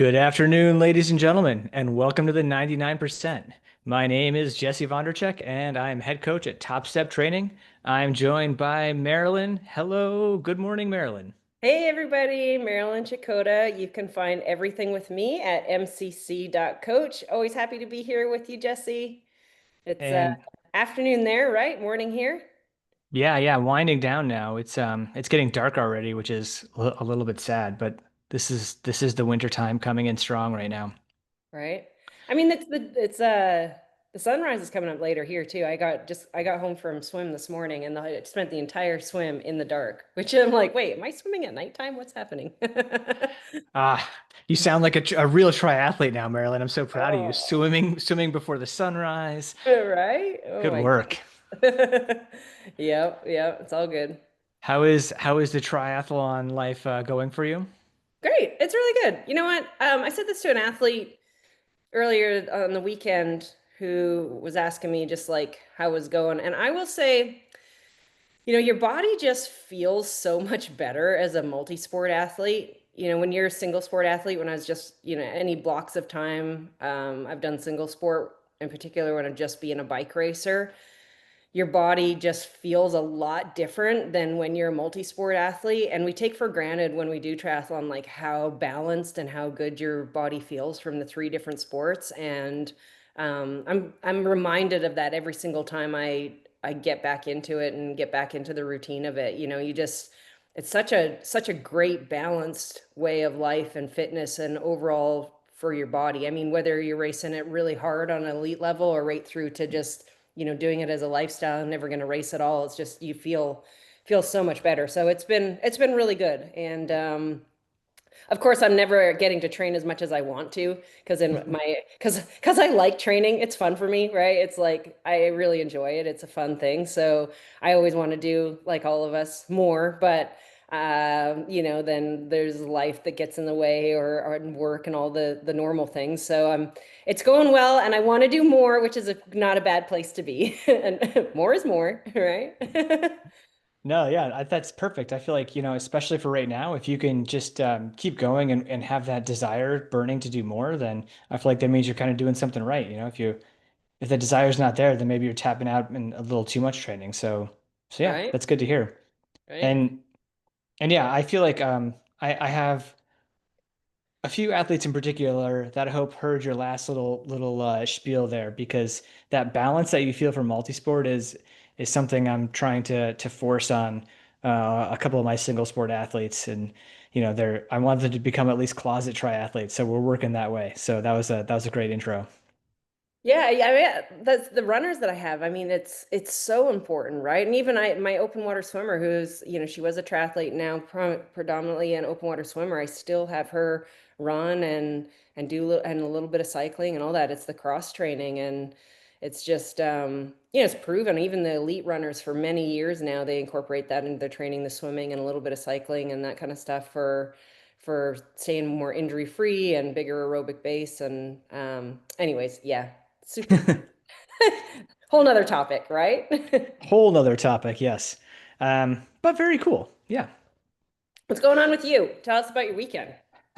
Good afternoon, ladies and gentlemen, and welcome to the 99%. My name is Jesse Vondercheck, and I'm head coach at Top Step Training. I'm joined by Marilyn. Hello, good morning, Marilyn. Hey everybody, Marilyn Chakota. You can find everything with me at mcc.coach. Always happy to be here with you, Jesse. It's And afternoon there, right? Morning here, yeah, winding down now. It's getting dark already, which is a little bit sad, but this is the winter time coming in strong right now. right? I mean, the sunrise is coming up later here too. I got home from swim this morning and I spent the entire swim in the dark, which I'm like, wait, am I swimming at nighttime? What's happening? Ah, you sound like a real triathlete now, Marilyn. I'm so proud of you. Oh, Swimming before the sunrise. right? Oh Good my work. goodness. Yep, it's all good. How is the triathlon life going for you? Great. It's really good. You know what? I said this to an athlete earlier on the weekend who was asking me just like how it was going. And I will say, your body just feels so much better as a multi-sport athlete. When you're a single sport athlete, when I was just, any blocks of time, I've done single sport in particular when I'm just being a bike racer, your body just feels a lot different than when you're a multi-sport athlete. And we take for granted when we do triathlon, like how balanced and how good your body feels from the three different sports. And I'm reminded of that every single time I get back into it and get back into the routine of it. It's such a great balanced way of life and fitness and overall for your body. I mean, whether you're racing it really hard on an elite level or right through to just doing it as a lifestyle, never going to race at all. It's just you feel so much better. So it's been really good. And of course, I'm never getting to train as much as I want to because in my because I like training. It's fun for me, right? It's like I really enjoy it. It's a fun thing. So I always want to do like all of us more, but then there's life that gets in the way or work and all the normal things. So it's going well, and I want to do more, which is not a bad place to be. And more is more, right? No, yeah, that's perfect. I feel like, especially for right now, if you can just keep going and have that desire burning to do more, then I feel like that means you're kind of doing something right. If the desire's not there, then maybe you're tapping out in a little too much training. So yeah, Right, that's good to hear. right. And and yeah, I feel like I have a few athletes in particular that I hope heard your last little spiel there because that balance that you feel from multisport is something I'm trying to force on a couple of my single sport athletes, and I want them to become at least closet triathletes, so we're working that way. So that was a great intro. Yeah, I mean, that's the runners that I have. I mean, it's so important, right? And even my open water swimmer, who's, she was a triathlete, now predominantly an open water swimmer. I still have her run and and a little bit of cycling and all that. It's the cross training, and it's just it's proven. Even the elite runners for many years now, they incorporate that into their training, the swimming and a little bit of cycling and that kind of stuff for staying more injury free and bigger aerobic base. And anyways, yeah, super. Whole nother topic, right? Whole nother topic, yes. But very cool. Yeah. What's going on with you? Tell us about your weekend.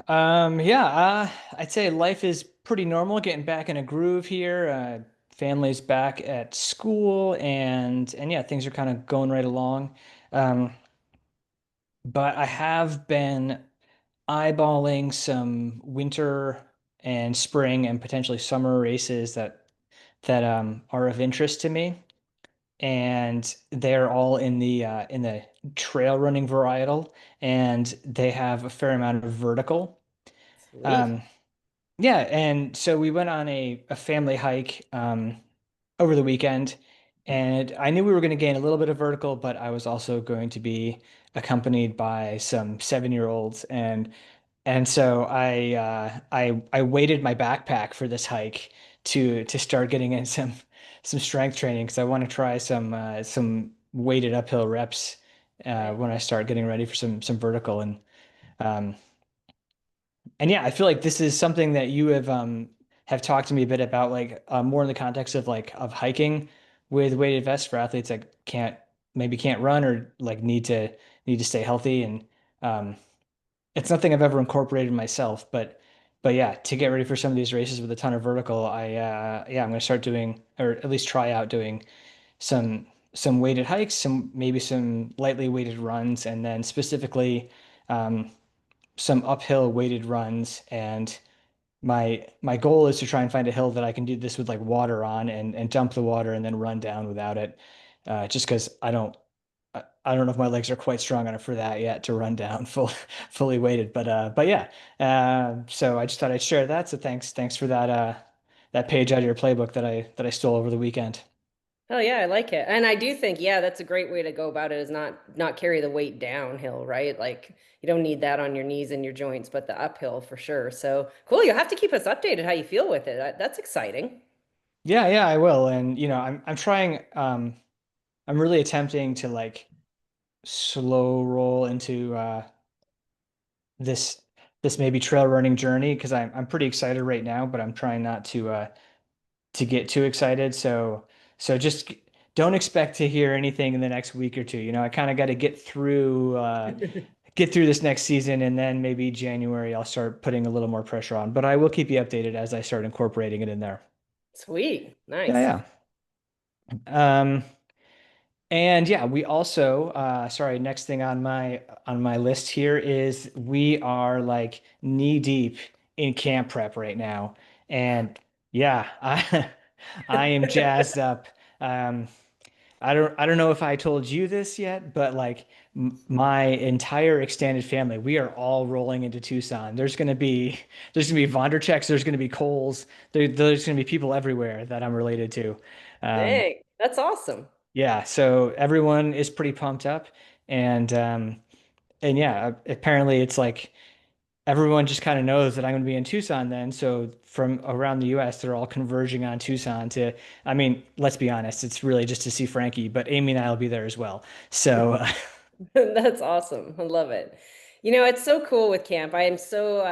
Yeah, I'd say life is pretty normal, getting back in a groove here. Family's back at school and yeah, things are kind of going right along. Um, but I have been eyeballing some winter and spring and potentially summer races that are of interest to me. And they're all in the trail running varietal, and they have a fair amount of vertical. Sweet. Um, Yeah, and so we went on a family hike over the weekend, and I knew we were going to gain a little bit of vertical, but I was also going to be accompanied by some 7-year-olds, and so I weighted my backpack for this hike to start getting in some strength training because I want to try some weighted uphill reps Right. when I start getting ready for some vertical um, and yeah, I feel like this is something that you have talked to me a bit about, like more in the context of like of hiking with weighted vests for athletes that can't run or like need to stay healthy. And um, it's nothing I've ever incorporated myself, but but yeah, to get ready for some of these races with a ton of vertical, I'm gonna start doing, or at least try out doing some some weighted hikes, maybe some lightly weighted runs, and then specifically um, some uphill weighted runs. And my goal is to try and find a hill that I can do this with like water on and dump the water and then run down without it. Just because I don't know if my legs are quite strong enough for that yet to run down fully weighted. But yeah. So I just thought I'd share that. So thanks for that page out of your playbook that I stole over the weekend. Oh yeah, I like it. And I do think, yeah, that's a great way to go about it is not carry the weight downhill, right? Like you don't need that on your knees and your joints, but the uphill for sure. So cool. You'll have to keep us updated how you feel with it. That's exciting. Yeah, yeah, I will. And I'm trying I'm really attempting to like slow roll into this this maybe trail running journey because I'm pretty excited right now, but I'm trying not to get too excited. So just don't expect to hear anything in the next week or two. I kind of got to get through this next season, and then maybe January I'll start putting a little more pressure on. But I will keep you updated as I start incorporating it in there. Sweet. Nice. Yeah, yeah. And yeah, we also sorry, next thing on my list here is we are like knee deep in camp prep right now. And yeah, I am jazzed up. Um I don't know if I told you this yet, but like my entire extended family, we are all rolling into Tucson. There's gonna be Vondercheks, there's gonna be Coles, there's gonna be people everywhere that I'm related to. Um, Dang, that's awesome. yeah, so everyone is pretty pumped up, and yeah, apparently it's like everyone just kind of knows that I'm going to be in Tucson then. So from around the US, they're all converging on Tucson to, I mean, let's be honest, it's really just to see Frankie, but Amy and I will be there as well. So That's awesome. I love it. It's so cool with camp. I am so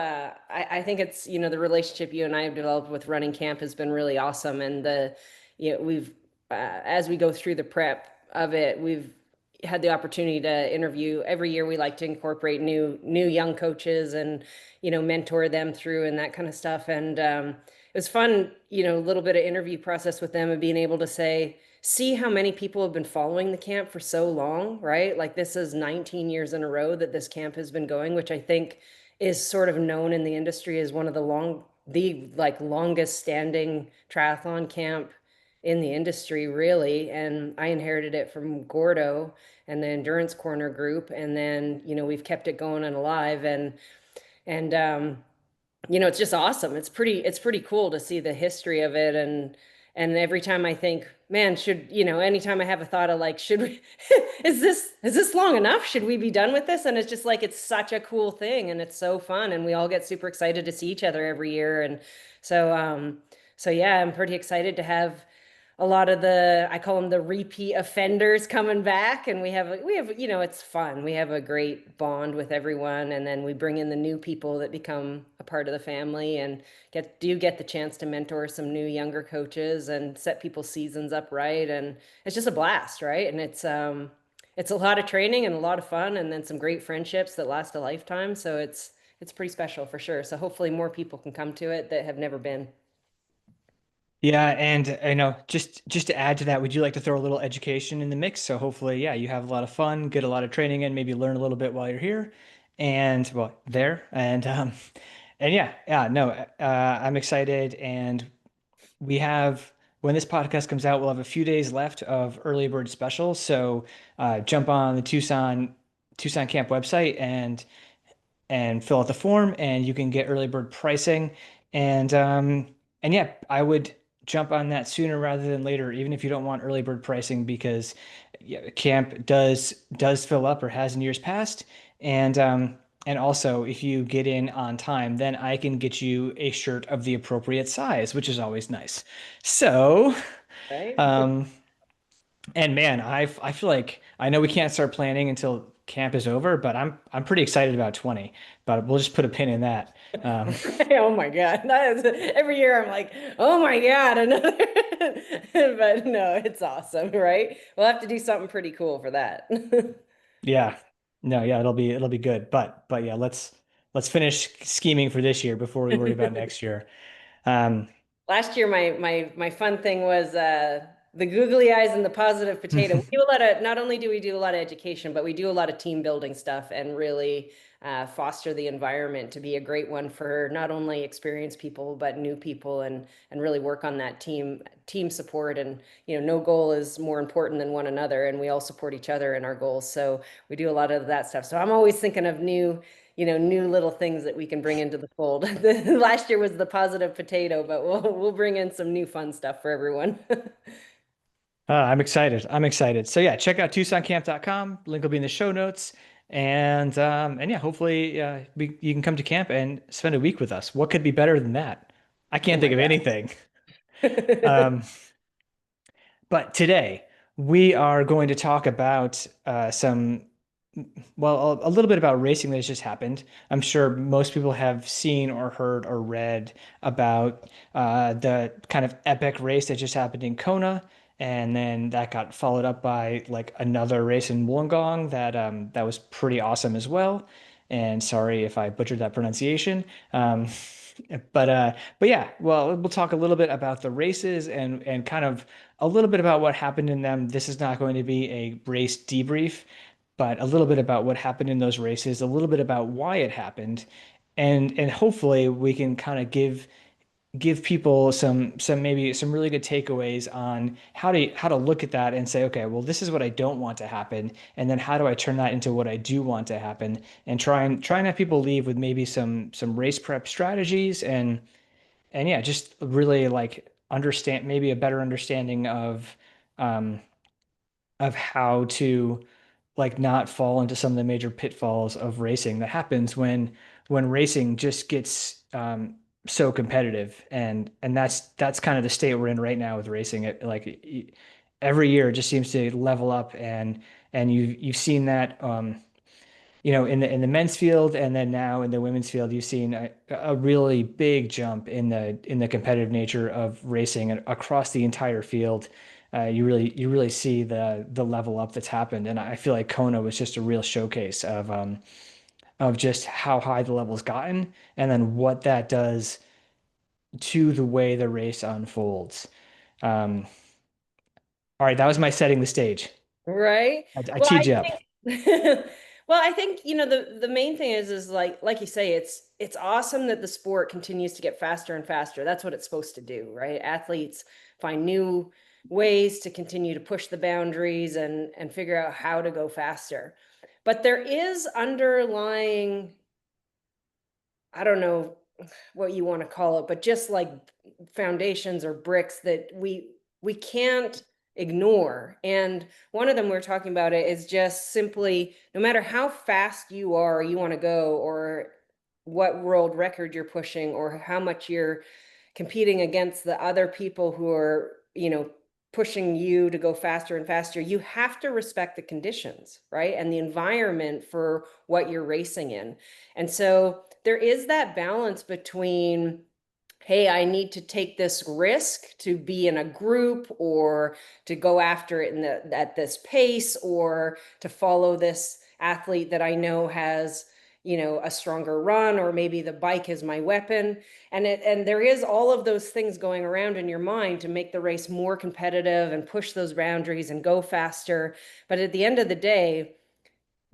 I think it's, the relationship you and I have developed with running camp has been really awesome. And we've as we go through the prep of it, we've had the opportunity to interview every year. We like to incorporate new young coaches and, mentor them through and that kind of stuff. And it was fun, a little bit of interview process with them and being able to see how many people have been following the camp for so long, right? Like this is 19 years in a row that this camp has been going, which I think is sort of known in the industry as one of the like longest standing triathlon camp in the industry, really. And I inherited it from Gordo and the Endurance Corner group. And then, we've kept it going and alive. And it's just awesome. It's pretty cool to see the history of it. And every time I think, man, anytime I have a thought of like, should we, is this long enough? Should we be done with this? And it's just like, it's such a cool thing and it's so fun. And we all get super excited to see each other every year. And so yeah, I'm pretty excited to have a lot of I call them the repeat offenders coming back. And we have, it's fun. We have a great bond with everyone. And then we bring in the new people that become a part of the family and get the chance to mentor some new younger coaches and set people's seasons up right. And it's just a blast, right? And it's a lot of training and a lot of fun and then some great friendships that last a lifetime. So it's pretty special for sure. So hopefully more people can come to it that have never been. yeah, and just to add to that, would you like to throw a little education in the mix? So hopefully, yeah, you have a lot of fun, get a lot of training in, maybe learn a little bit while you're here, and well, there, and yeah, yeah, no, I'm excited, and we have when this podcast comes out, we'll have a few days left of early bird specials. So jump on the Tucson Camp website and fill out the form, and you can get early bird pricing. And yeah, I would jump on that sooner rather than later, even if you don't want early bird pricing, because yeah, camp does fill up or has in years past. And also, if you get in on time, then I can get you a shirt of the appropriate size, which is always nice. So, Right? um, and man, I feel like I know we can't start planning until camp is over, but I'm pretty excited about 20. But we'll just put a pin in that. Um, Oh my God. Every year I'm like, oh my God, another. But no, it's awesome, right? We'll have to do something pretty cool for that. yeah, no, yeah, it'll be good. But yeah, let's finish scheming for this year before we worry about next year. Um, Last year, my fun thing was the googly eyes and the positive potato. We do a lot of, not only do we do a lot of education, but we do a lot of team building stuff and really foster the environment to be a great one for not only experienced people but new people, and really work on that team support. And no goal is more important than one another, and we all support each other in our goals. So we do a lot of that stuff. So I'm always thinking of new little things that we can bring into the fold. Last year was the positive potato, but we'll bring in some new fun stuff for everyone. I'm excited. I'm excited. So yeah, check out TucsonCamp.com. Link will be in the show notes. And yeah, hopefully you can come to camp and spend a week with us. What could be better than that? I Oh can't think my of anything. God. Um, but today we are going to talk about a little bit about racing that has just happened. I'm sure most people have seen or heard or read about the kind of epic race that just happened in Kona, and then that got followed up by like another race in Wollongong that was pretty awesome as well. And sorry if I butchered that pronunciation. Um, but yeah, well, we'll talk a little bit about the races and kind of a little bit about what happened in them. This is not going to be a race debrief, but a little bit about what happened in those races, a little bit about why it happened, and hopefully we can kind of give people some maybe some really good takeaways on how to look at that and say, okay, well, this is what I don't want to happen, and then how do I turn that into what I do want to happen, and try and have people leave with maybe some race prep strategies and yeah, just really like understand maybe a better understanding um of how to like not fall into some of the major pitfalls of racing that happens when racing just gets so competitive and that's kind of the state we're in right now with racing. Every year it just seems to level up and you've seen that in the men's field and then now in the women's field, you've seen a really big jump in the competitive nature of racing and across the entire field. You really see the level up that's happened, and I feel like Kona was just a real showcase of just how high the level's gotten, and then what that does to the way the race unfolds. Um, all right, that was my setting the stage. Right. I Well, teed I you up. think well, I think, the main thing is like you say, it's awesome that the sport continues to get faster and faster. That's what it's supposed to do, right? Athletes find new ways to continue to push the boundaries and figure out how to go faster. But there is underlying, I don't know what you want to call it, but just like foundations or bricks that we can't ignore. And one of them we're talking about it is just simply no matter how fast you are, you want to go, or what world record you're pushing, or how much you're competing against the other people who are, pushing you to go faster and faster, you have to respect the conditions, right? And the environment for what you're racing in. And so there is that balance between, hey, I need to take this risk to be in a group, or to go after it at this pace, or to follow this athlete that I know has, a stronger run, or maybe the bike is my weapon. And there is all of those things going around in your mind to make the race more competitive and push those boundaries and go faster. But at the end of the day,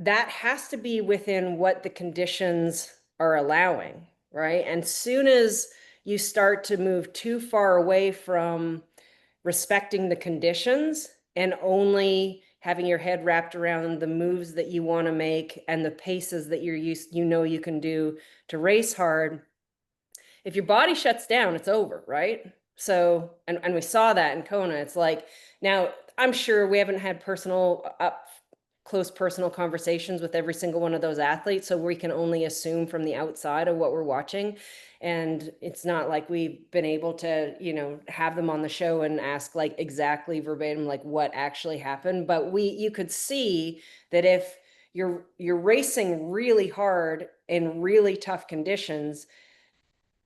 that has to be within what the conditions are allowing, right? And soon as you start to move too far away from respecting the conditions and only having your head wrapped around the moves that you want to make and the paces that you can do to race hard, if your body shuts down, it's over, right? So, and we saw that in Kona. It's like, now I'm sure we haven't had up close personal conversations with every single one of those athletes, so we can only assume from the outside of what we're watching. And it's not like we've been able to, have them on the show and ask like exactly verbatim like what actually happened. But you could see that if you're racing really hard in really tough conditions,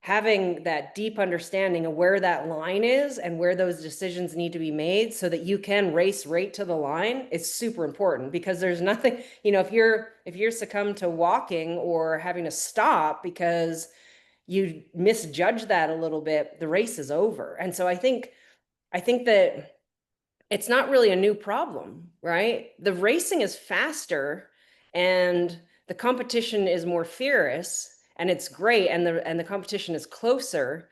having that deep understanding of where that line is and where those decisions need to be made so that you can race right to the line is super important, because there's nothing, if you're succumb to walking or having to stop because you misjudge that a little bit, the race is over. And so I think that it's not really a new problem, right? The racing is faster and the competition is more fierce, and it's great, and the competition is closer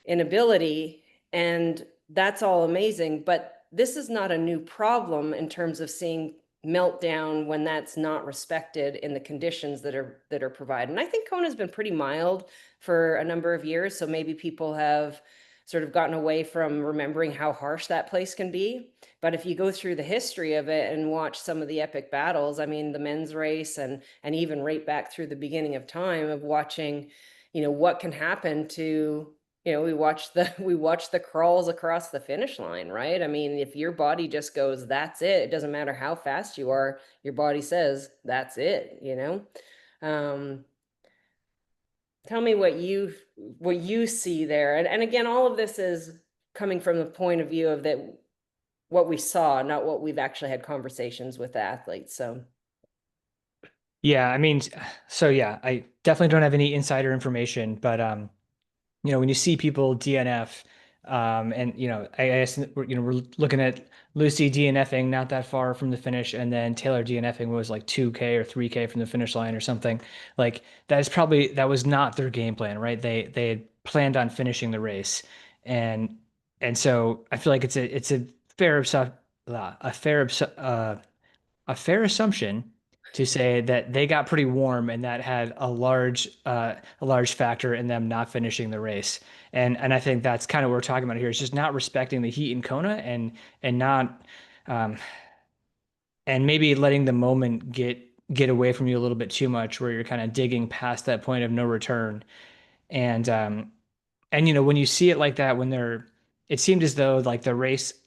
in ability, and that's all amazing. But this is not a new problem in terms of seeing meltdown when that's not respected in the conditions that are provided. And I think Kona's been pretty mild for a number of years, so maybe people have sort of gotten away from remembering how harsh that place can be. But if you go through the history of it and watch some of the epic battles, I mean, the men's race and even right back through the beginning of time of watching, what can happen to, we watch the crawls across the finish line, right? I mean, if your body just goes, that's it doesn't matter how fast you are, your body says that's it. um Tell me what you see there. And again, all of this is coming from the point of view of that, what we saw, not what we've actually had conversations with the athletes. So Yeah, I mean, so yeah, I definitely don't have any insider information, but when you see people DNF, and I guess we're looking at Lucy DNFing not that far from the finish, and then Taylor DNFing was like 2K or 3K from the finish line or something. Like that was not their game plan, right? They had planned on finishing the race, and so I feel like it's a fair a fair a fair assumption to say that they got pretty warm and that had a large factor in them not finishing the race. And I think that's kind of what we're talking about here. It's just not respecting the heat in Kona and not um, and maybe letting the moment get away from you a little bit too much, where you're kind of digging past that point of no return. And when you see it like that, it seemed as though like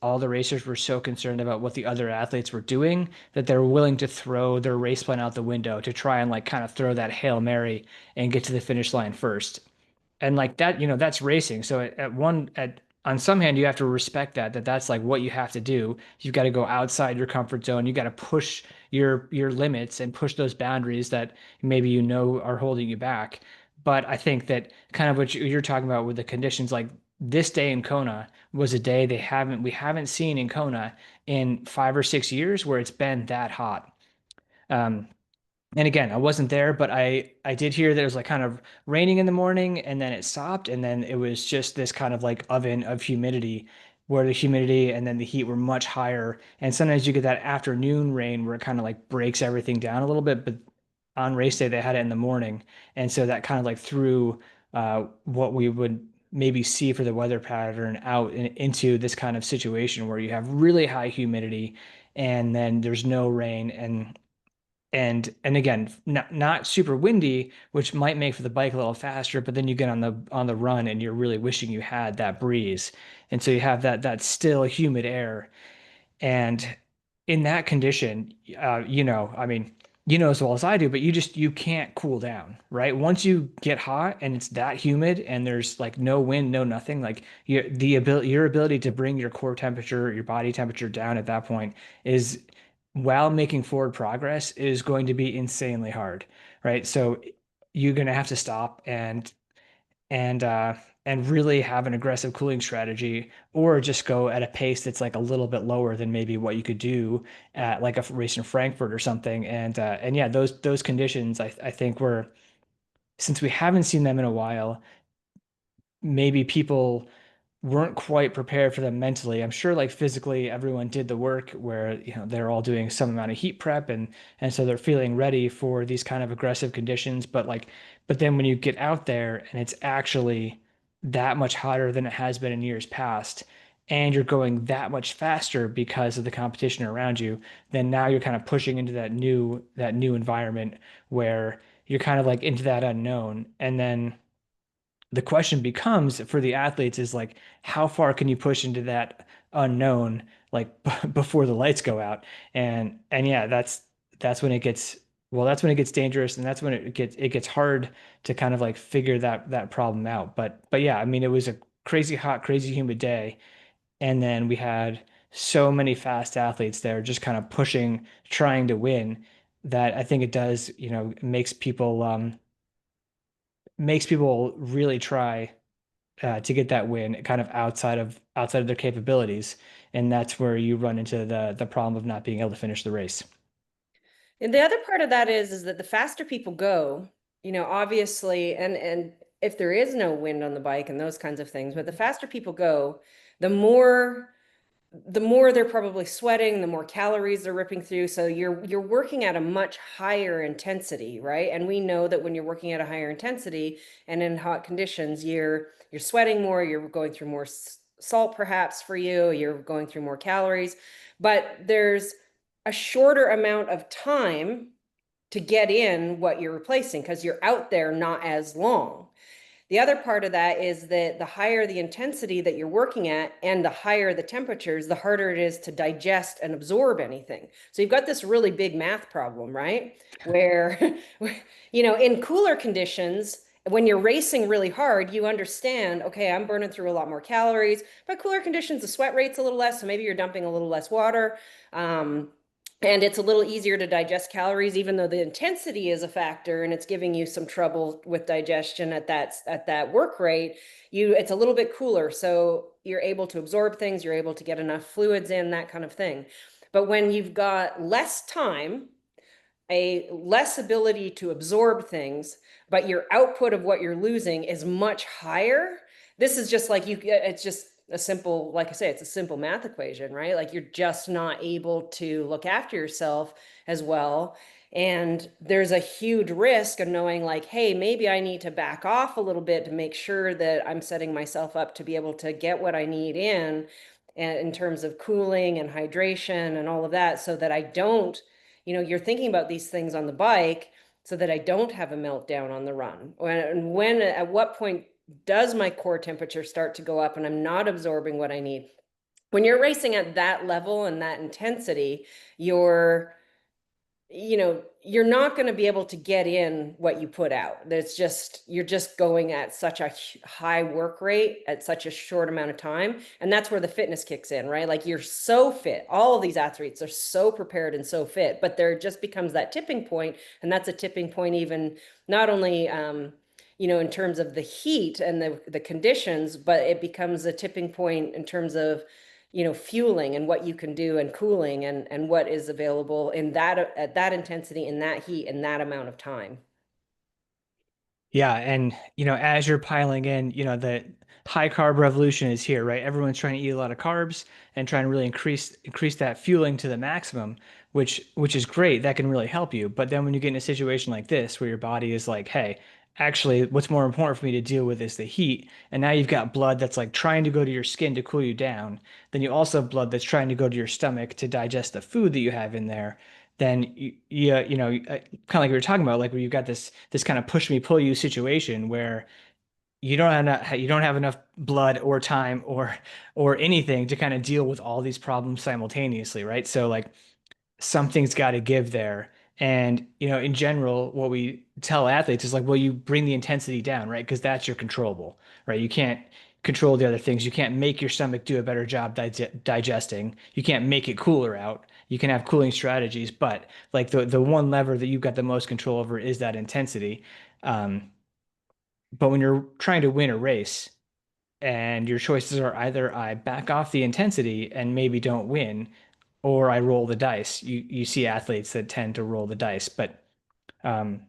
all the racers were so concerned about what the other athletes were doing that they're willing to throw their race plan out the window to try and like kind of throw that Hail Mary and get to the finish line first. And like that, that's racing. So on some hand, you have to respect that's like what you have to do. You've got to go outside your comfort zone. You got to push your limits and push those boundaries that maybe are holding you back. But I think that kind of what you're talking about with the conditions, like this day in Kona was a day we haven't seen in Kona in 5 or 6 years where it's been that hot. Um, and again, I wasn't there, but I did hear that it was like kind of raining in the morning and then it stopped and then it was just this kind of like oven of humidity where the humidity and then the heat were much higher. And sometimes you get that afternoon rain where it kind of like breaks everything down a little bit, but on race day they had it in the morning. And so that kind of like threw what we would maybe see for the weather pattern into this kind of situation where you have really high humidity and then there's no rain and again, not super windy, which might make for the bike a little faster, but then you get on the run and you're really wishing you had that breeze. And so you have that still humid air. And in that condition, I mean, as well as I do, but you can't cool down, right? Once you get hot and it's that humid and there's like no wind, no nothing, like your ability to bring your core temperature, your body temperature down at that point is while making forward progress is going to be insanely hard, right? So you're going to have to stop and uh and really have an aggressive cooling strategy or just go at a pace that's like a little bit lower than maybe what you could do at like a race in Frankfurt or something. And yeah, those conditions I think were, since we haven't seen them in a while, maybe people weren't quite prepared for them mentally. I'm sure like physically everyone did the work where they're all doing some amount of heat prep and so they're feeling ready for these kind of aggressive conditions, but then when you get out there and it's actually that much hotter than it has been in years past and you're going that much faster because of the competition around you, then now you're kind of pushing into that new environment where you're kind of like into that unknown. And then the question becomes for the athletes is like, how far can you push into that unknown, like before the lights go out? And yeah, that's when it gets Well, that's when it gets dangerous, and that's when it gets hard to kind of like figure that problem out. But yeah, I mean, it was a crazy hot, crazy humid day, and then we had so many fast athletes there just kind of pushing, trying to win, that I think it does, makes people really try to get that win kind of outside of their capabilities, and that's where you run into the problem of not being able to finish the race. And the other part of that is that the faster people go, obviously, and if there is no wind on the bike and those kinds of things, but the faster people go, the more the more they're probably sweating, the more calories they're ripping through. So you're working at a much higher intensity, right? And we know that when you're working at a higher intensity and in hot conditions, you're sweating more, you're going through more salt perhaps for you, you're going through more calories, but there's a shorter amount of time to get in what you're replacing because you're out there not as long. The other part of that is that the higher the intensity that you're working at and the higher the temperatures, the harder it is to digest and absorb anything. So you've got this really big math problem, right? Where, in cooler conditions, when you're racing really hard, you understand, okay, I'm burning through a lot more calories. But cooler conditions, the sweat rate's a little less, so maybe you're dumping a little less water. Um, and it's a little easier to digest calories, even though the intensity is a factor and it's giving you some trouble with digestion at that work rate. It's a little bit cooler, so you're able to absorb things, you're able to get enough fluids in, that kind of thing. But when you've got less time, a less ability to absorb things, but your output of what you're losing is much higher. This is just like it's just a simple, like I say, it's a simple math equation, right? Like you're just not able to look after yourself as well. And there's a huge risk of knowing, like, hey, maybe I need to back off a little bit to make sure that I'm setting myself up to be able to get what I need in terms of cooling and hydration and all of that, so that I don't, you're thinking about these things on the bike so that I don't have a meltdown on the run. At what point does my core temperature start to go up and I'm not absorbing what I need? When you're racing at that level and that intensity, you're not going to be able to get in what you put out. That's just, you're just going at such a high work rate at such a short amount of time. And that's where the fitness kicks in, right? Like you're so fit. All of these athletes are so prepared and so fit, but there just becomes that tipping point. And that's a tipping point, even not only, in terms of the heat and the conditions, but it becomes a tipping point in terms of fueling and what you can do and cooling and what is available in that at that intensity, in that heat, in that amount of time. Yeah, and as you're piling in, the high carb revolution is here, right? Everyone's trying to eat a lot of carbs and trying to really increase that fueling to the maximum, which is great. That can really help you. But then when you get in a situation like this where your body is like, hey, actually, what's more important for me to deal with is the heat, and now you've got blood that's like trying to go to your skin to cool you down, then you also have blood that's trying to go to your stomach to digest the food that you have in there. Then kind of like we were talking about, like where you've got this kind of push me pull you situation where you don't have enough blood or time or anything to kind of deal with all these problems simultaneously, right? So like something's got to give there. And, in general, what we tell athletes is like, well, you bring the intensity down, right? Because that's your controllable, right? You can't control the other things. You can't make your stomach do a better job digesting. You can't make it cooler out. You can have cooling strategies, but like the one lever that you've got the most control over is that intensity. Um, but when you're trying to win a race, and your choices are either I back off the intensity and maybe don't win, or I roll the dice. You see athletes that tend to roll the dice, um,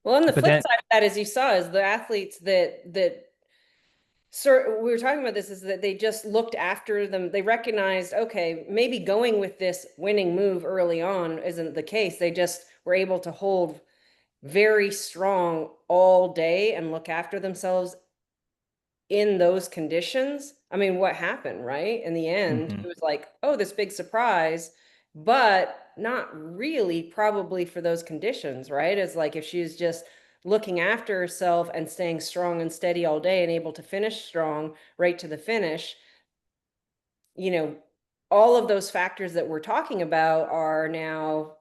Well, and the but flip then side of that, as you saw, is the athletes that sir, we were talking about this, is that they just looked after them. They recognized, okay, maybe going with this winning move early on isn't the case. They just were able to hold very strong all day and look after themselves in those conditions. I mean, what happened, right? In the end, it Mhm. was like, oh, this big surprise, but not really probably for those conditions, right? It's like if she's just looking after herself and staying strong and steady all day and able to finish strong right to the finish, you know, all of those factors that we're talking about are now,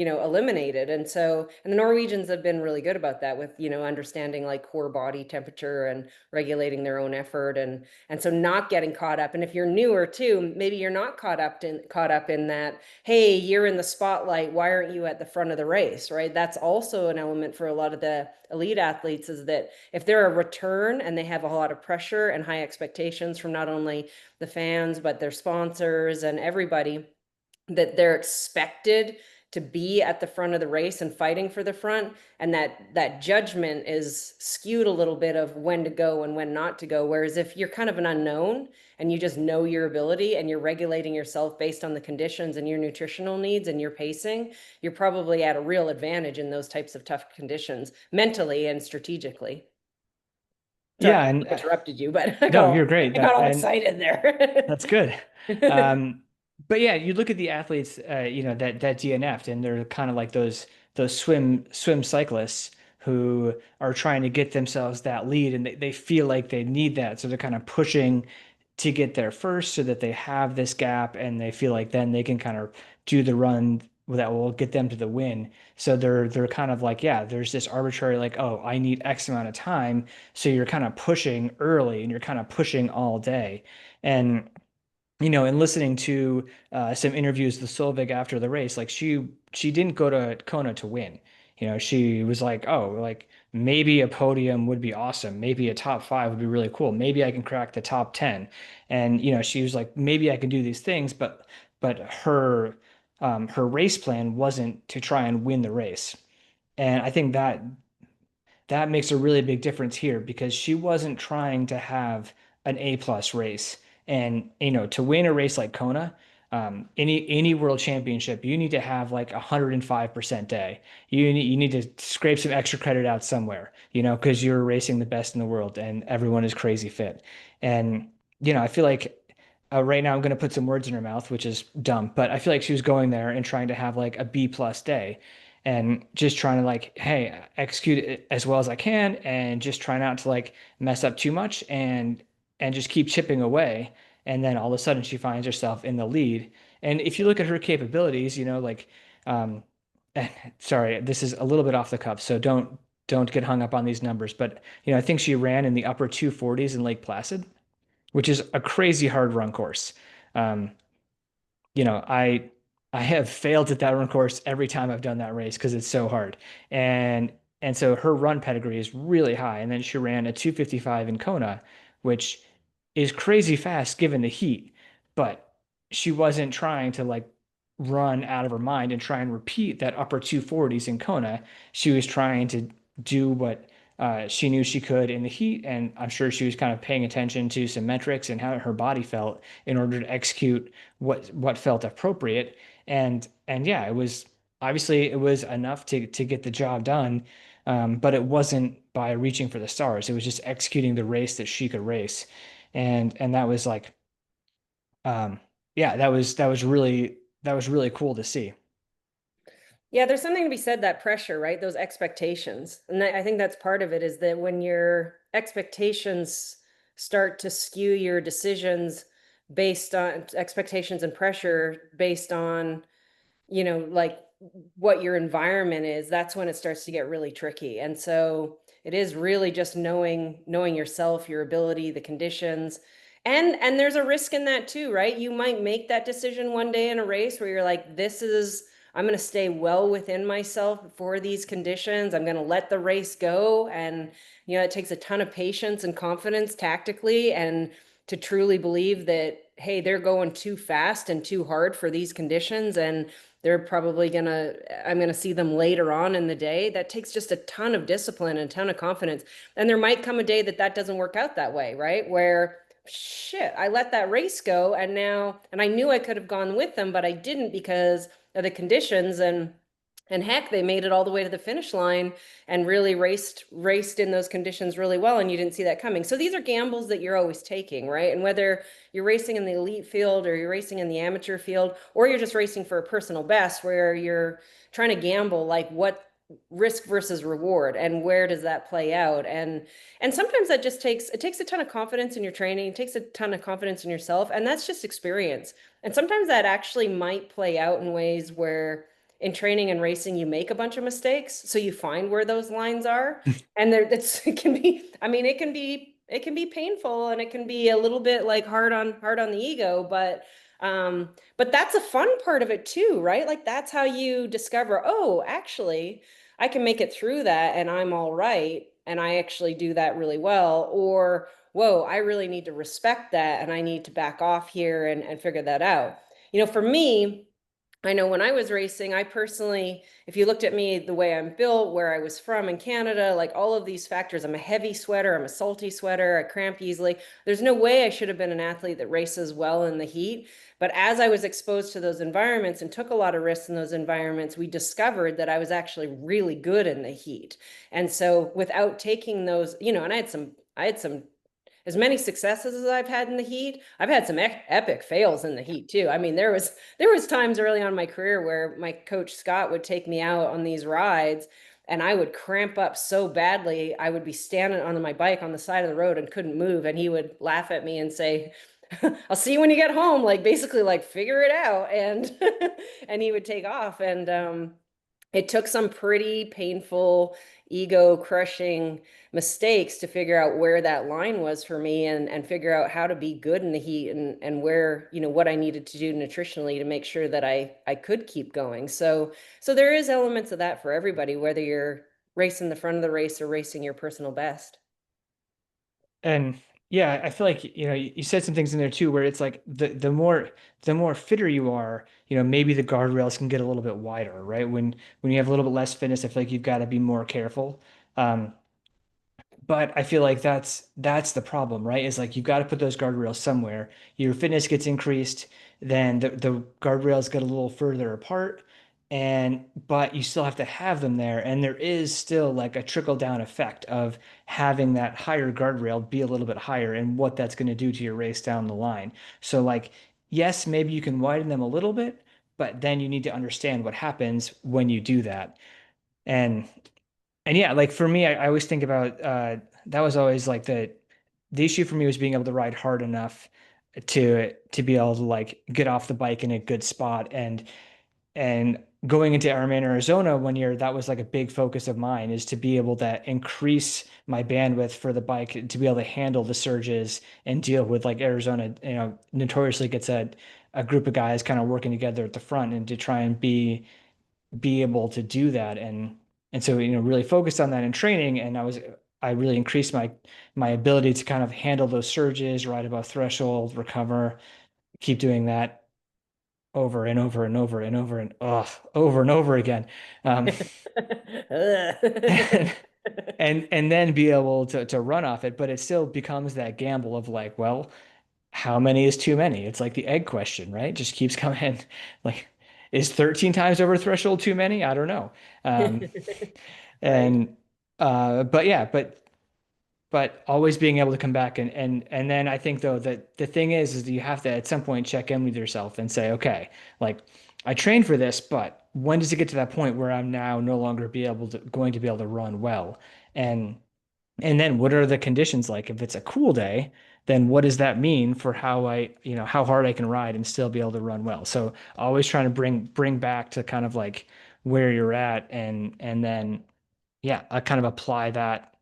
eliminated. And so, and the Norwegians have been really good about that with, understanding like core body temperature and regulating their own effort, and so not getting caught up. And if you're newer too, maybe you're not caught up in that, hey, you're in the spotlight, why aren't you at the front of the race, right? That's also an element for a lot of the elite athletes, is that if they're a return and they have a lot of pressure and high expectations from not only the fans but their sponsors and everybody, that they're expected to be at the front of the race and fighting for the front, and that judgment is skewed a little bit of when to go and when not to go. Whereas if you're kind of an unknown and you just know your ability and you're regulating yourself based on the conditions and your nutritional needs and your pacing, you're probably at a real advantage in those types of tough conditions, mentally and strategically. Sorry, Yeah, and I interrupted you, but I got no, all you're great. I got That all and excited there. That's good. But yeah, you look at the athletes, that DNF'd, and they're kind of like those swim cyclists who are trying to get themselves that lead, and they feel like they need that, so they're kind of pushing to get there first, so that they have this gap, and they feel like then they can kind of do the run that will get them to the win. So they're kind of like, yeah, there's this arbitrary like, oh, I need X amount of time, so you're kind of pushing early, and you're kind of pushing all day. And and listening to some interviews with Solveig after the race, like she didn't go to Kona to win. She was like, oh, like maybe a podium would be awesome. Maybe a top five would be really cool. Maybe I can crack the top 10. And she was like, maybe I can do these things, but her race plan wasn't to try and win the race. And I think that makes a really big difference here, because she wasn't trying to have an A plus race. And to win a race like Kona, any world championship, you need to have like 105% day. You need to scrape some extra credit out somewhere, because you're racing the best in the world and everyone is crazy fit. And I feel like right now I'm going to put some words in her mouth, which is dumb, but I feel like she was going there and trying to have like a B plus day, and just trying to like, hey, execute it as well as I can, and just try not to like mess up too much, and just keep chipping away. And then all of a sudden she finds herself in the lead. And if you look at her capabilities, um, sorry, this is a little bit off the cuff, so don't get hung up on these numbers, but I think she ran in the upper 240s in Lake Placid, which is a crazy hard run course. Um, you know, I I have failed at that run course every time I've done that race because it's so hard. And so her run pedigree is really high. And then she ran a 2:55 in Kona, which is crazy fast given the heat. But she wasn't trying to like run out of her mind and try and repeat that upper 240s in Kona. She was trying to do what she knew she could in the heat. And I'm sure she was kind of paying attention to some metrics and how her body felt in order to execute what felt appropriate. And yeah, it was obviously it was enough to get the job done, but it wasn't by reaching for the stars. It was just executing the race that she could race, and that was like, um, yeah, that was really cool to see. Yeah, there's something to be said, that pressure, right? Those expectations. And I think that's part of it, is that when your expectations start to skew your decisions based on expectations and pressure based on, like what your environment is, that's when it starts to get really tricky. And so it is really just knowing yourself, your ability, the conditions. And there's a risk in that too, right? You might make that decision one day in a race where you're like, I'm going to stay well within myself for these conditions. I'm going to let the race go. And, it takes a ton of patience and confidence tactically, and to truly believe that, hey, they're going too fast and too hard for these conditions. And I'm gonna see them later on in the day. That takes just a ton of discipline and a ton of confidence. And there might come a day that doesn't work out that way, right? Where, shit, I let that race go, and I knew I could have gone with them, but I didn't because of the conditions. And heck, they made it all the way to the finish line and really raced in those conditions really well, and you didn't see that coming. So these are gambles that you're always taking, right? And whether you're racing in the elite field or you're racing in the amateur field, or you're just racing for a personal best where you're trying to gamble, like what risk versus reward, and where does that play out? And sometimes that just takes a ton of confidence in your training, it takes a ton of confidence in yourself, and that's just experience. And sometimes that actually might play out in ways where in training and racing, you make a bunch of mistakes, so you find where those lines are, and there it's it can be, I mean, it can be painful, and it can be a little bit like hard on the ego, but that's a fun part of it too, right? Like that's how you discover, oh, actually, I can make it through that and I'm all right, and I actually do that really well. Or, whoa, I really need to respect that and I need to back off here and figure that out. For me, I know when I was racing, I personally, if you looked at me the way I'm built, where I was from in Canada, like all of these factors, I'm a heavy sweater, I'm a salty sweater, I cramp easily. There's no way I should have been an athlete that races well in the heat. But as I was exposed to those environments and took a lot of risks in those environments, we discovered that I was actually really good in the heat. And so without taking those, and I had some as many successes as I've had in the heat, I've had some epic fails in the heat too. I mean, there was times early on in my career where my coach Scott would take me out on these rides and I would cramp up so badly. I would be standing on my bike on the side of the road and couldn't move, and he would laugh at me and say, "I'll see you when you get home," like basically like figure it out, and and he would take off. And it took some pretty painful, ego crushing mistakes to figure out where that line was for me, and figure out how to be good in the heat, and where, what I needed to do nutritionally to make sure that I could keep going. So there is elements of that for everybody, whether you're racing the front of the race or racing your personal best. And yeah, I feel like, you said some things in there too, where it's like the more fitter you are, maybe the guardrails can get a little bit wider, right? When you have a little bit less fitness, I feel like you've got to be more careful. Um, but I feel like that's the problem, right? Is like you've got to put those guardrails somewhere. Your fitness gets increased, then the guardrails get a little further apart, but you still have to have them there. And there is still like a trickle down effect of having that higher guardrail be a little bit higher and what that's going to do to your race down the line. So like, yes, maybe you can widen them a little bit, but then you need to understand what happens when you do that. And and yeah, like for me, I always think about that was always like the issue for me was being able to ride hard enough to be able to like get off the bike in a good spot. And going into Ironman Arizona 1 year, that was like a big focus of mine, is to be able to increase my bandwidth for the bike to be able to handle the surges and deal with like Arizona, notoriously gets a group of guys kind of working together at the front, and to try and be able to do that. And so, really focused on that in training. And I really increased my ability to kind of handle those surges, ride above threshold, recover, keep doing that over and over and over and over and over again. um, and then be able to run off it. But it still becomes that gamble of like, well, how many is too many? It's like the egg question, right? Just keeps coming. Like, is 13 times over threshold too many? I don't know. Um, Right. and but yeah, but always being able to come back, and then I think though that the thing is you have to at some point check in with yourself and say, okay, like I trained for this, but when does it get to that point where I'm now no longer going to be able to run well? And and then what are the conditions like? If it's a cool day, then what does that mean for how hard I can ride and still be able to run well? So always trying to bring back to kind of like where you're at, and then yeah, I kind of apply that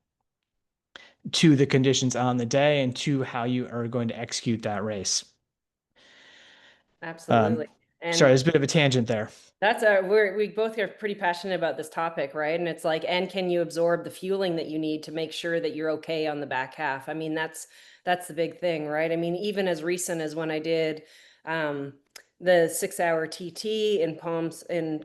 to the conditions on the day and to how you are going to execute that race. Um, Absolutely. sorry, And there's a bit of a tangent there. we both are pretty passionate about this topic, right? And it's like, and can you absorb the fueling that you need to make sure that you're okay on the back half? I mean, that's the big thing, right? I mean, even as recent as when I did um the 6 hour TT in Palms in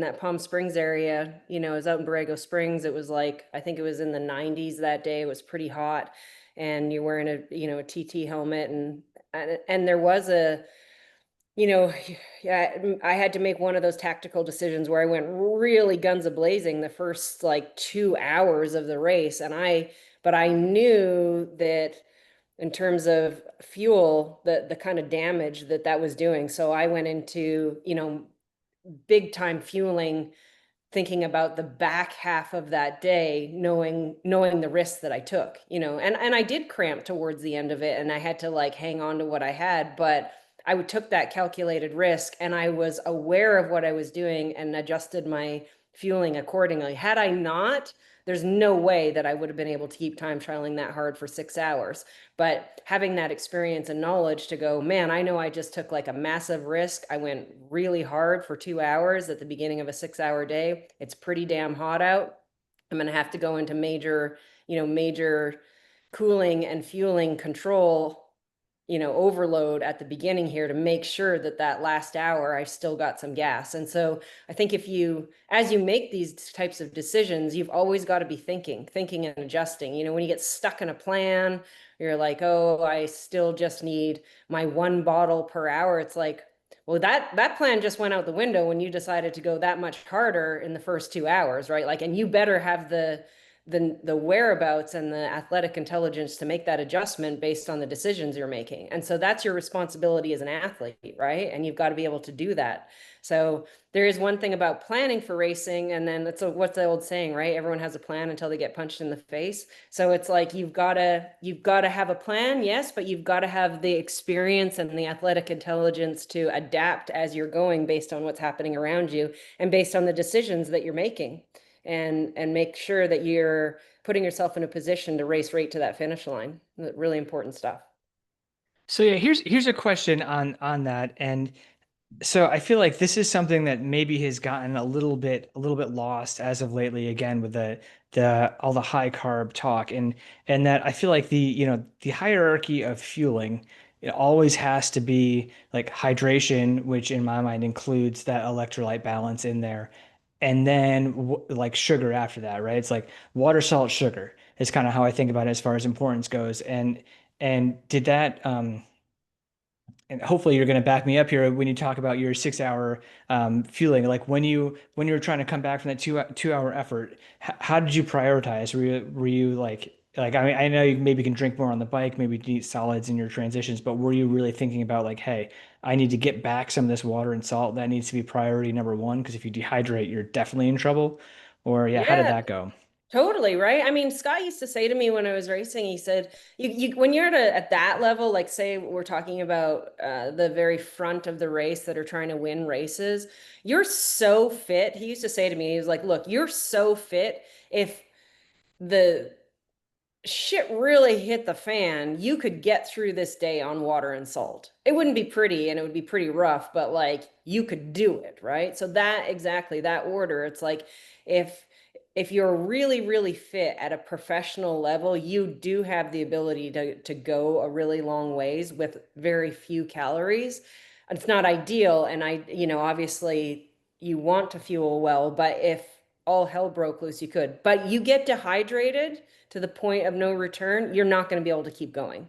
that Palm Springs area, it was out in Borrego Springs. It was like, I think it was in the 90s that day. It was pretty hot, and you're wearing a TT helmet, and there was you know, yeah, I had to make one of those tactical decisions where I went really guns a-blazing the first like 2 hours of the race. But I knew that in terms of fuel, the kind of damage that was doing. So I went into, big time fueling, thinking about the back half of that day, knowing the risks that I took, and I did cramp towards the end of it, and I had to like hang on to what I had, but I took that calculated risk and I was aware of what I was doing and adjusted my fueling accordingly. Had I not, there's no way that I would have been able to keep time trialing that hard for 6 hours. But having that experience and knowledge to go, man, I know I just took like a massive risk. I went really hard for 2 hours at the beginning of a 6 hour day. It's pretty damn hot out. I'm going to have to go into major cooling and fueling control, overload at the beginning here to make sure that that last hour I still got some gas. And so I think as you make these types of decisions, you've always got to be thinking and adjusting. When you get stuck in a plan, you're like, oh, I still just need my 1 bottle per hour. It's like, well, that plan just went out the window when you decided to go that much harder in the first 2 hours, right? Like, and you better have the whereabouts and the athletic intelligence to make that adjustment based on the decisions you're making. And so that's your responsibility as an athlete, right? And you've got to be able to do that. So there is one thing about planning for racing, and then what's the old saying, right? Everyone has a plan until they get punched in the face. So it's like you've got to have a plan, yes, but you've got to have the experience and the athletic intelligence to adapt as you're going based on what's happening around you and based on the decisions that you're making, and make sure that you're putting yourself in a position to race right to that finish line. Really important stuff. So yeah, here's a question on that. And so I feel like this is something that maybe has gotten a little bit lost as of lately, again with the all the high carb talk, and that I feel like the hierarchy of fueling, it always has to be like hydration, which in my mind includes that electrolyte balance in there, and then like sugar after that, right? It's like water, salt, sugar is kind of how I think about it as far as importance goes. And did that and hopefully you're going to back me up here when you talk about your 6 hour fueling. Like when you were trying to come back from that two hour effort, how did you prioritize? Were you like I mean I know you maybe can drink more on the bike, maybe eat solids in your transitions, but were you really thinking about like, hey, I need to get back some of this water and salt. That needs to be priority number one because if you dehydrate, you're definitely in trouble. Or yeah, how did Yeah, that go? totally, right? I mean, Scott used to say to me when I was racing, he said, you when you're at that level, like say we're talking about the very front of the race that are trying to win races, you're so fit. He used to say to me, he was like, look, you're so fit. If the shit really hit the fan, you could get through this day on water and salt. It wouldn't be pretty and it would be pretty rough, but like you could do it, right? So that exactly that order, it's like if if you're really, really fit at a professional level, you do have the ability to go a really long ways with very few calories. It's not ideal, and obviously you want to fuel well, but if all hell broke loose, you could. But you get dehydrated to the point of no return, you're not going to be able to keep going.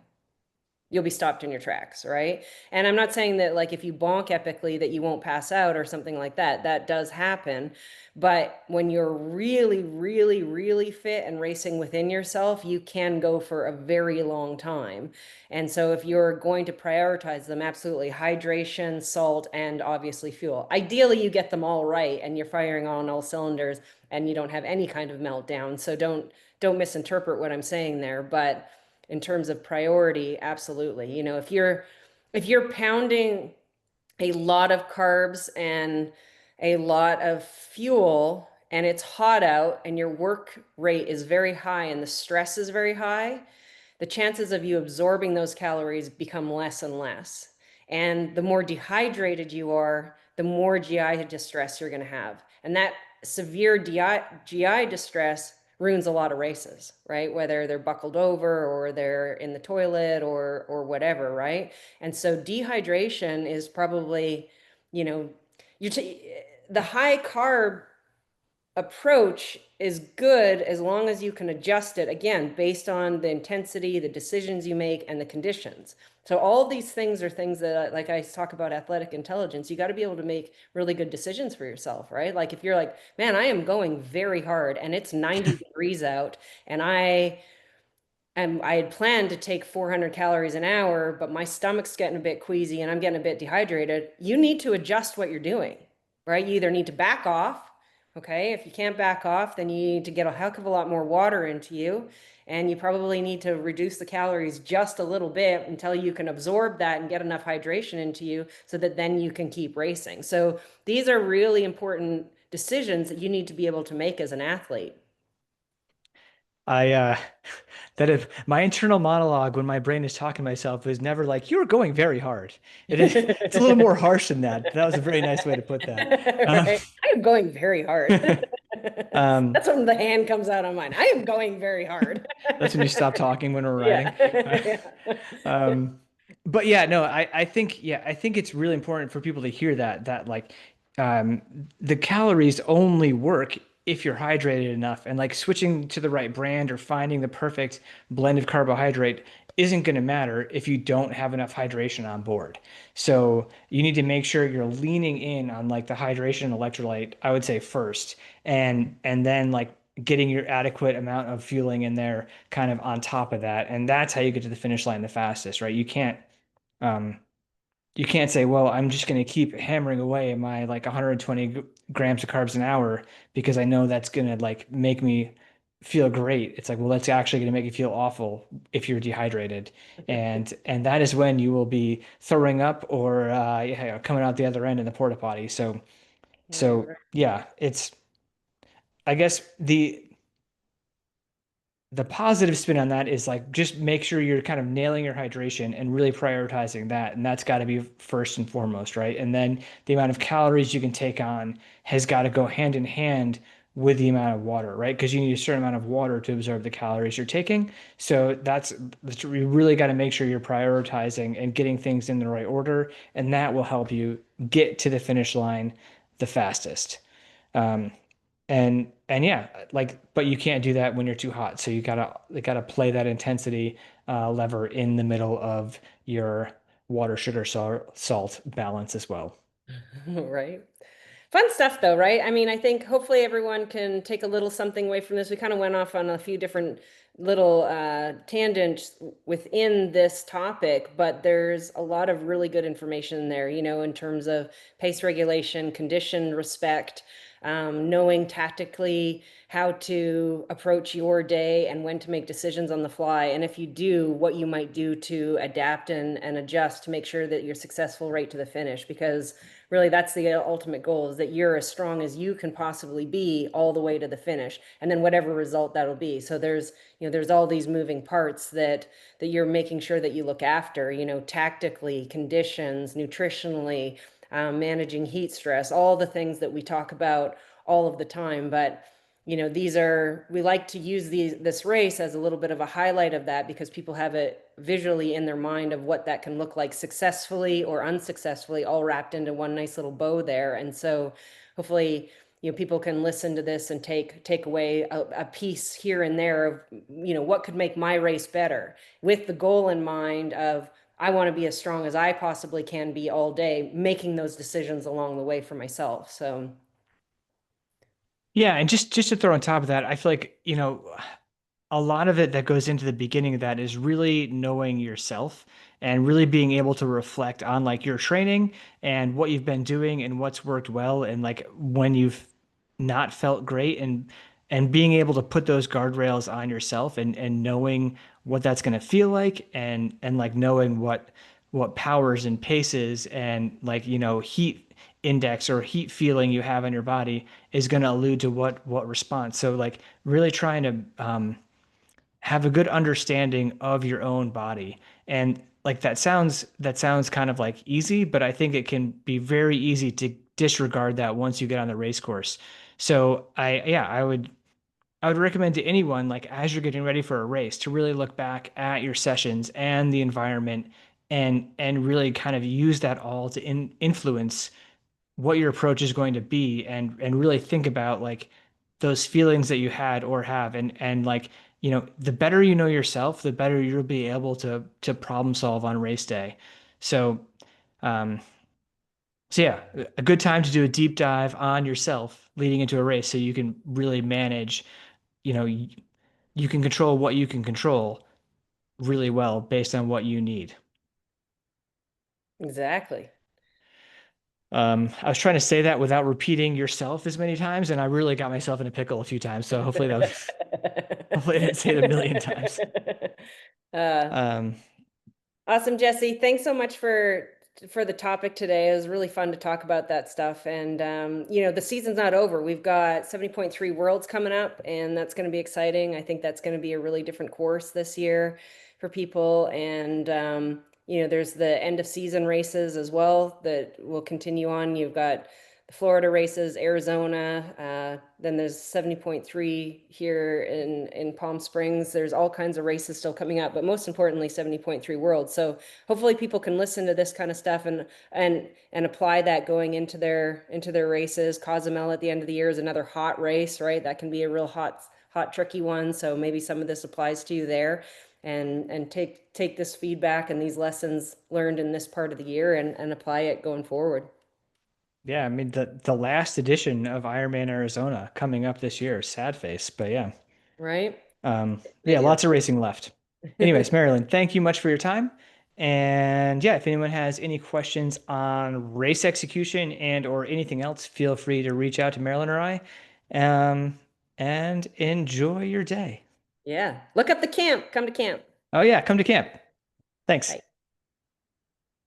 You'll be stopped in your tracks, right? And I'm not saying that like if you bonk epically that you won't pass out or something like that. That does happen. But when you're really, really, really fit and racing within yourself, you can go for a very long time. And so if you're going to prioritize them, absolutely hydration, salt, and obviously fuel. Ideally, you get them all right and you're firing on all cylinders and you don't have any kind of meltdown. So don't misinterpret what I'm saying there. But in terms of priority, absolutely. If you're pounding a lot of carbs and a lot of fuel and it's hot out and your work rate is very high and the stress is very high, the chances of you absorbing those calories become less and less. And the more dehydrated you are, the more GI distress you're going to have. And that severe GI distress ruins a lot of races, right? Whether they're buckled over or they're in the toilet or whatever, right? And so dehydration is probably, you know, you the high carb approach is good as long as you can adjust it again based on the intensity, the decisions you make, and the conditions. So all these things are things that, like I talk about athletic intelligence, you got to be able to make really good decisions for yourself, right? Like if you're like, man, I am going very hard and it's 90 degrees out and I had planned to take 400 calories an hour, but my stomach's getting a bit queasy and I'm getting a bit dehydrated. You need to adjust what you're doing, right? You either need to back off Okay. If you can't back off, then you need to get a heck of a lot more water into you. And you probably need to reduce the calories just a little bit until you can absorb that and get enough hydration into you so that then you can keep racing. So these are really important decisions that you need to be able to make as an athlete. I that if my internal monologue when my brain is talking to myself is never like you're going very hard. It is it's a little more harsh than that. That was a very nice way to put that. Um, Right. I am going very hard. um, That's when the hand comes out on mine. I am going very hard. that's when you stop talking when we're riding. Yeah. Um, but yeah, no, I think it's really important for people to hear that like um, the calories only work if you're hydrated enough, and like switching to the right brand or finding the perfect blend of carbohydrate isn't going to matter if you don't have enough hydration on board. So you need to make sure you're leaning in on like the hydration and electrolyte, I would say first, and then like getting your adequate amount of fueling in there kind of on top of that. And that's how you get to the finish line the fastest, right? Um, you can't say, well, I'm just going to keep hammering away at my like 120 grams of carbs an hour because I know that's going to like make me feel great. It's like, well, that's actually going to make you feel awful if you're dehydrated. And that is when you will be throwing up or yeah, coming out the other end in the porta potty. So Right. yeah, it's I guess the positive spin on that is like just make sure you're kind of nailing your hydration and really prioritizing that. And that's got to be first and foremost, right? And then the amount of calories you can take on has got to go hand in hand with the amount of water, right? Because you need a certain amount of water to absorb the calories you're taking. So that's you really got to make sure you're prioritizing and getting things in the right order. And that will help you get to the finish line the fastest. Um, and yeah, like, but you can't do that when you're too hot. So you gotta play that intensity lever in the middle of your water, sugar, salt balance as well. Right. Fun stuff though, right? I mean, I think hopefully everyone can take a little something away from this. We kind of went off on a few different little tangents within this topic, but there's a lot of really good information there, in terms of pace regulation, condition respect, knowing tactically how to approach your day and when to make decisions on the fly. And if you do, what you might do to adapt and adjust to make sure that you're successful right to the finish. Because really that's the ultimate goal, is that you're as strong as you can possibly be all the way to the finish, and then whatever result that'll be. So there's all these moving parts that you're making sure that you look after, tactically, conditions, nutritionally, managing heat stress, all the things that we talk about all of the time. But we like to use this race as a little bit of a highlight of that, because people have it visually in their mind of what that can look like successfully or unsuccessfully, all wrapped into one nice little bow there. And so hopefully, people can listen to this and take away a piece here and there of, what could make my race better, with the goal in mind of, I want to be as strong as I possibly can be all day, making those decisions along the way for myself. So Yeah, and just to throw on top of that, I feel like, a lot of it that goes into the beginning of that is really knowing yourself and really being able to reflect on like your training and what you've been doing and what's worked well and like when you've not felt great and being able to put those guardrails on yourself and knowing what that's going to feel like and like knowing what powers and paces and like heat index or heat feeling you have on your body is going to allude to what response. So like really trying to have a good understanding of your own body. And like that sounds kind of like easy, but I think it can be very easy to disregard that once you get on the race course. So I would recommend to anyone like as you're getting ready for a race to really look back at your sessions and the environment and really kind of use that all to influence what your approach is going to be and really think about like those feelings that you had or have and like the better you know yourself the better you'll be able to problem solve on race day. So um so yeah, a good time to do a deep dive on yourself leading into a race so you can really manage, you know you, you can control what you can control really well based on what you need. exactly. I was trying to say that without repeating yourself as many times, and I really got myself in a pickle a few times. So hopefully that was, hopefully I didn't say it a million times. Uh, Um, Awesome, Jesse. Thanks so much for the topic today. It was really fun to talk about that stuff. And the season's not over. We've got 70.3 Worlds coming up, and that's going to be exciting. I think that's going to be a really different course this year for people. And there's the end of season races as well that will continue on. You've got the Florida races, Arizona, then there's 70.3 here in Palm Springs. There's all kinds of races still coming up, but most importantly, 70.3 Worlds. So hopefully people can listen to this kind of stuff and apply that going into their races. Cozumel at the end of the year is another hot race, right? That can be a real hot tricky one. So maybe some of this applies to you there. And take this feedback and these lessons learned in this part of the year and apply it going forward. yeah, I mean the last edition of Ironman Arizona coming up this year, sad face, but yeah. Right? Yeah, Video. lots of racing left. Anyways, Marilyn, thank you much for your time. And yeah, if anyone has any questions on race execution and or anything else, feel free to reach out to Marilyn or I. And enjoy your day. Yeah. Look up the camp. Come to camp. Oh yeah, come to camp. Thanks. Bye.